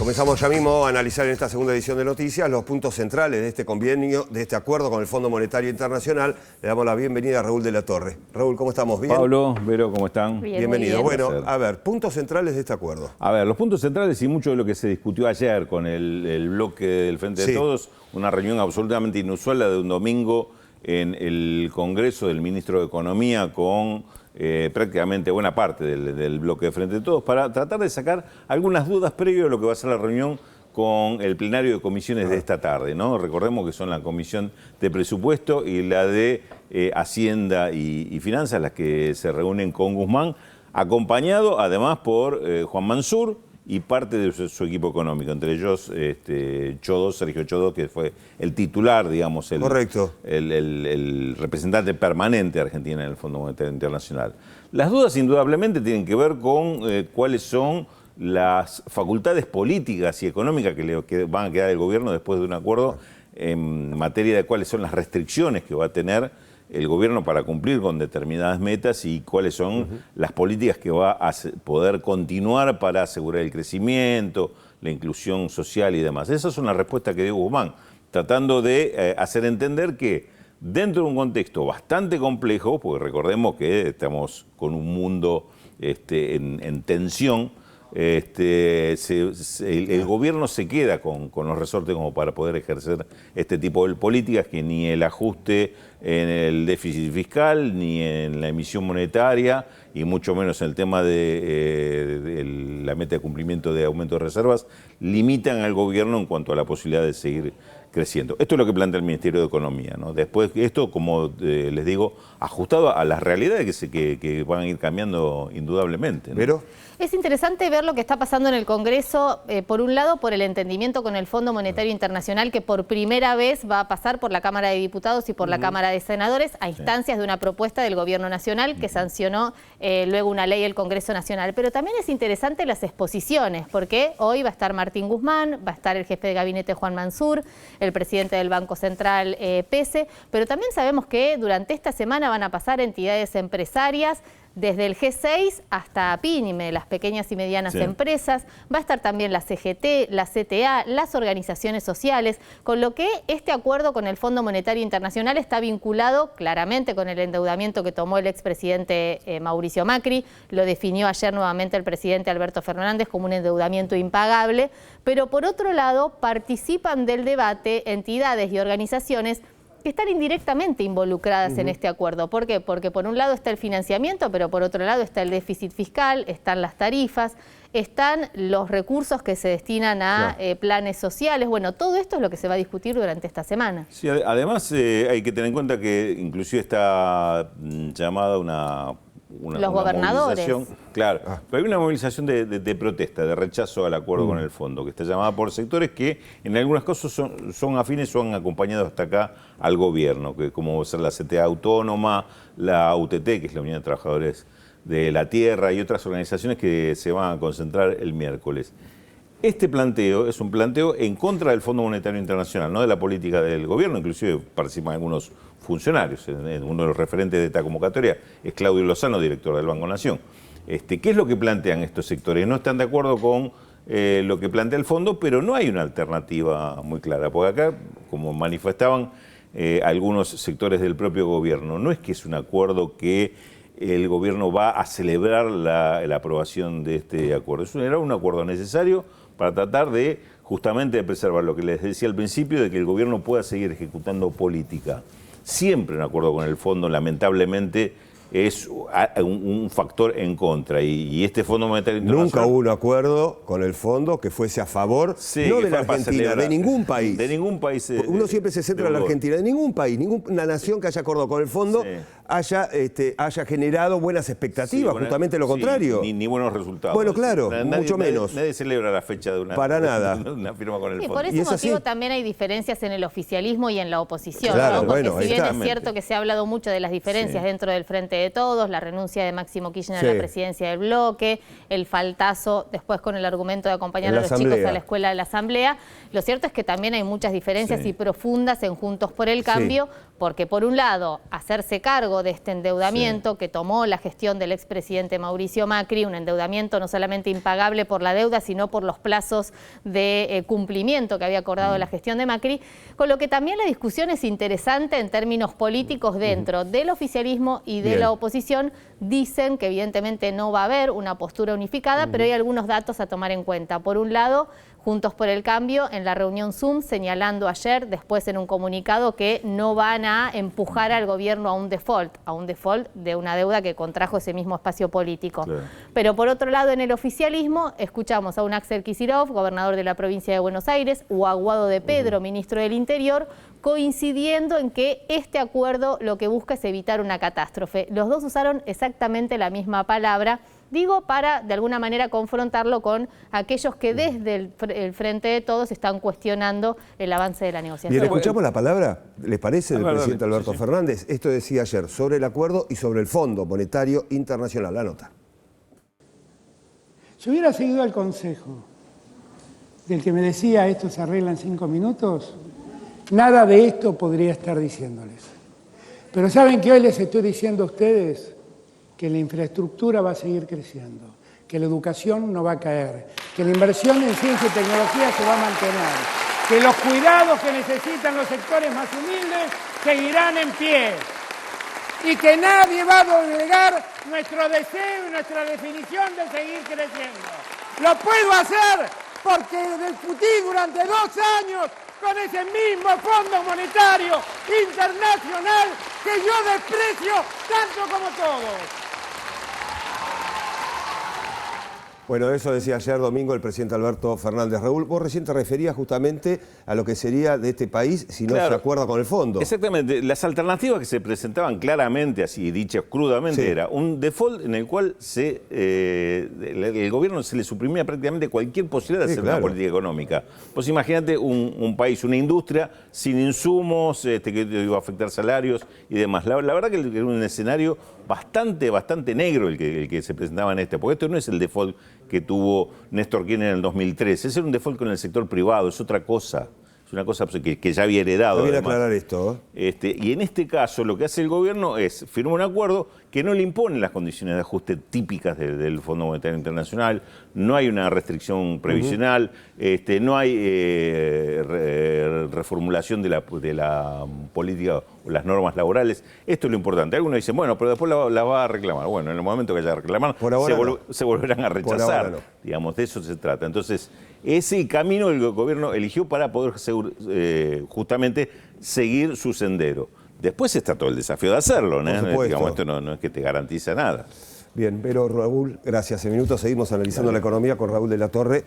Comenzamos ya mismo a analizar en esta segunda edición de Noticias los puntos centrales de este convenio, de este acuerdo con el Fondo Monetario Internacional. Le damos la bienvenida a Raúl de la Torre. Raúl, ¿cómo estamos? ¿Bien? Pablo, Vero, ¿cómo están? Bien, bienvenido. bien. Bueno, a ver, puntos centrales de este acuerdo. A ver, los puntos centrales y mucho de lo que se discutió ayer con el bloque del Frente de Todos, una reunión absolutamente inusual, la de un domingo en el Congreso del Ministro de Economía con prácticamente buena parte del bloque de Frente de Todos, para tratar de sacar algunas dudas previo a lo que va a ser la reunión con el plenario de comisiones de esta tarde, ¿no? Recordemos que son la Comisión de Presupuesto y la de Hacienda y Finanzas, las que se reúnen con Guzmán, acompañado además por Juan Mansur y parte de su equipo económico, entre ellos Sergio Chodó, que fue el titular, digamos, el representante permanente de Argentina en el Fondo Monetario Internacional. Las dudas indudablemente tienen que ver con cuáles son las facultades políticas y económicas que van a quedar el gobierno después de un acuerdo en materia de cuáles son las restricciones que va a tener el gobierno para cumplir con determinadas metas y cuáles son las políticas que va a poder continuar para asegurar el crecimiento, la inclusión social y demás. Esa es una respuesta que dio Guzmán, tratando de hacer entender que dentro de un contexto bastante complejo, porque recordemos que estamos con un mundo en tensión, el gobierno se queda con los resortes como para poder ejercer este tipo de políticas, que ni el ajuste en el déficit fiscal, ni en la emisión monetaria, y mucho menos en el tema de la meta de cumplimiento de aumento de reservas, limitan al gobierno en cuanto a la posibilidad de seguir creciendo. Esto es lo que plantea el Ministerio de Economía, ¿no? Después, esto, como les digo, ajustado a las realidades que van a ir cambiando indudablemente, ¿no? ¿Pero? Es interesante ver lo que está pasando en el Congreso, por un lado, por el entendimiento con el Fondo Monetario Internacional, que por primera vez va a pasar por la Cámara de Diputados y por la Cámara de Senadores a instancias de una propuesta del Gobierno Nacional que sancionó luego una ley el Congreso Nacional. Pero también es interesante las exposiciones, porque hoy va a estar Martín Guzmán, va a estar el jefe de gabinete Juan Mansur, el presidente del Banco Central Pese, pero también sabemos que durante esta semana van a pasar entidades empresarias desde el G6 hasta PYME, las pequeñas y medianas empresas. Va a estar también la CGT, la CTA, las organizaciones sociales, con lo que este acuerdo con el Fondo Monetario Internacional está vinculado claramente con el endeudamiento que tomó el expresidente Mauricio Macri. Lo definió ayer nuevamente el presidente Alberto Fernández como un endeudamiento impagable, pero por otro lado participan del debate entidades y organizaciones que están indirectamente involucradas en este acuerdo. ¿Por qué? Porque por un lado está el financiamiento, pero por otro lado está el déficit fiscal, están las tarifas, están los recursos que se destinan a planes sociales. Bueno, todo esto es lo que se va a discutir durante esta semana. Sí, además hay que tener en cuenta que inclusive está llamada los gobernadores. Claro, pero hay una movilización de protesta, de rechazo al acuerdo con el fondo, que está llamada por sectores que en algunos casos son afines o han acompañado hasta acá al gobierno, que como va a ser la CTA Autónoma, la UTT, que es la Unión de Trabajadores de la Tierra, y otras organizaciones que se van a concentrar el miércoles. Este planteo es un planteo en contra del Fondo Monetario Internacional, no de la política del gobierno, inclusive participan algunos funcionarios. Uno de los referentes de esta convocatoria es Claudio Lozano, director del Banco Nación. ¿Qué es lo que plantean estos sectores? No están de acuerdo con lo que plantea el fondo, pero no hay una alternativa muy clara, porque acá, como manifestaban algunos sectores del propio gobierno, no es que es un acuerdo que el gobierno va a celebrar la aprobación de este acuerdo. Era un acuerdo necesario para tratar de justamente de preservar lo que les decía al principio, de que el gobierno pueda seguir ejecutando política. Siempre un acuerdo con el fondo, lamentablemente, es un factor en contra. Y este Fondo Monetario Internacional... Nunca hubo un acuerdo con el fondo que fuese a favor, no de la Argentina, de ningún país. De ningún país. Uno siempre se centra en la Argentina. De ningún país, ninguna nación que haya acordado con el fondo haya generado buenas expectativas, justamente lo contrario. Ni buenos resultados. Bueno, claro, mucho menos. Nadie celebra la fecha de una, para nada. una firma con el fondo. Por ese motivo también hay diferencias en el oficialismo y en la oposición. Claro, ¿no? Porque bueno, si bien es cierto que se ha hablado mucho de las diferencias dentro del Frente de Todos, la renuncia de Máximo Kirchner a la presidencia del bloque, el faltazo después con el argumento de acompañar a los chicos a la escuela de la Asamblea, lo cierto es que también hay muchas diferencias y profundas en Juntos por el Cambio, porque por un lado, hacerse cargo luego de este endeudamiento que tomó la gestión del expresidente Mauricio Macri, un endeudamiento no solamente impagable por la deuda, sino por los plazos de cumplimiento que había acordado la gestión de Macri, con lo que también la discusión es interesante en términos políticos dentro del oficialismo y de la oposición. Dicen que evidentemente no va a haber una postura unificada, pero hay algunos datos a tomar en cuenta. Por un lado, Juntos por el Cambio en la reunión Zoom señalando ayer, después en un comunicado, que no van a empujar al gobierno a un default de una deuda que contrajo ese mismo espacio político. Claro. Pero por otro lado, en el oficialismo escuchamos a un Axel Kicillof, gobernador de la provincia de Buenos Aires, o a Guado de Pedro, ministro del Interior, coincidiendo en que este acuerdo lo que busca es evitar una catástrofe. Los dos usaron exactamente la misma palabra, digo, para de alguna manera confrontarlo con aquellos que desde el Frente de Todos están cuestionando el avance de la negociación. Bien, escuchamos la palabra, ¿les parece, del presidente Alberto Fernández? Esto decía ayer sobre el acuerdo y sobre el Fondo Monetario Internacional. La nota. Si hubiera seguido el consejo del que me decía esto se arregla en 5 minutos, nada de esto podría estar diciéndoles. Pero ¿saben que hoy les estoy diciendo a ustedes? Que la infraestructura va a seguir creciendo, que la educación no va a caer, que la inversión en ciencia y tecnología se va a mantener, que los cuidados que necesitan los sectores más humildes seguirán en pie y que nadie va a doblegar nuestro deseo y nuestra definición de seguir creciendo. Lo puedo hacer porque discutí durante 2 años con ese mismo Fondo Monetario Internacional que yo desprecio tanto como todos. Bueno, eso decía ayer domingo el presidente Alberto Fernández. Raúl, vos recién te referías justamente a lo que sería de este país si no se acuerda con el fondo. Exactamente. Las alternativas que se presentaban claramente, así dichas crudamente, era un default en el cual el gobierno se le suprimía prácticamente cualquier posibilidad de hacer una política económica. Pues imagínate un país, una industria sin insumos, que iba a afectar salarios y demás. La verdad que era un escenario bastante negro el que se presentaba en porque esto no es el default que tuvo Néstor Kirchner en el 2003. Ese era un default con el sector privado, es otra cosa. Es una cosa que ya había heredado. Voy a aclarar esto. Y en este caso lo que hace el gobierno es firmar un acuerdo que no le impone las condiciones de ajuste típicas del Fondo Monetario Internacional, no hay una restricción previsional, no hay reformulación de la política o las normas laborales. Esto es lo importante. Algunos dicen, bueno, pero después la va a reclamar. Bueno, en el momento que haya reclamar, se volverán a rechazar. No. Digamos, de eso se trata. Entonces, ese camino el gobierno eligió para poder justamente seguir su sendero. Después está todo el desafío de hacerlo, ¿no? Digamos, esto no es que te garantiza nada. Bien, pero Raúl, gracias. En minutos seguimos analizando la economía con Raúl de la Torre.